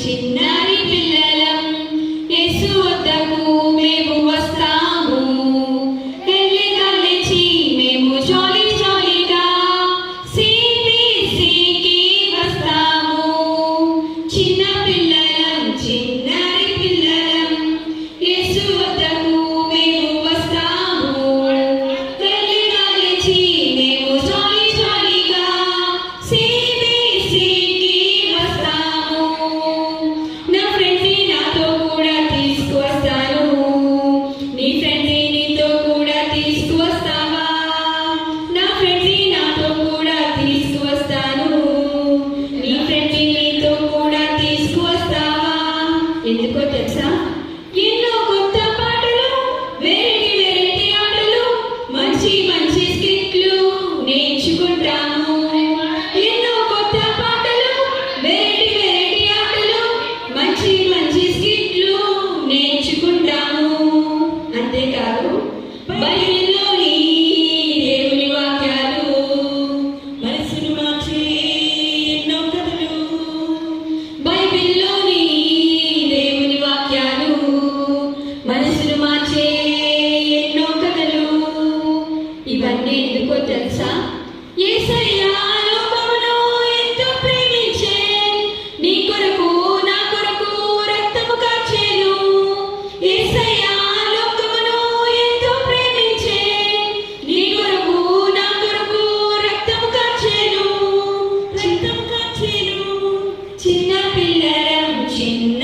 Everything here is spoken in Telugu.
చిన్నారి పిల్లలం, యేసు వద్దకు మేము వస్తాము. ఎల్లిగల్లిచి మేము జాలి జాలిగా CBCకి వస్తాము. చిన్న పిల్లలం, చిన్నారి పిల్లలం, యేసు వద్దకు మేము వస్తాము. ఎల్లిగల్లిచి మేము జాలి జాలిగా CBCకి వస్తాము. నా ఫ్రెండ్ని నాతో కూడా తీసుకువస్తాను. నీ ఫ్రెండ్ని నీతో కూడా తీసుకువస్తావా? నా ఫ్రెండ్ని నాతో కూడా తీసుకువస్తాను. నీ ఫ్రెండ్ని నీతో కూడా తీసుకువస్తావా? ఎందుకో తెలుసా? ఎన్నో కొత్త పాటలు, వెరైటీ వెరైటీ ఆటలు, మంచి మంచి స్కిట్లు నేర్చుకుంటాము. ఎన్నో కొత్త పాటలు, వెరైటీ వెరైటీ ఆటలు, మంచి మంచి స్కిట్లు నేర్చుకుంటాము. అంతేకాదు బైబిల్లోని దేవుని వాక్యాలు, మనసును మార్చే ఎన్నో కథలు. బైబిల్లోని దేవుని వాక్యాలు, మనసును మార్చే ఎన్నో కథలు. ఇవన్నీ ఎందుకో తెలుసా? యేసయ్య లోకమును ఎంతో ప్రేమించే, నీ కొరకు నా కొరకు రక్తము కార్చెను. యేసయ్య లోకమును ఎంతో ప్రేమించే, నీ కొరకు నా కొరకు రక్తము కార్చెను. చిన్న పిల్లలం, చిన్న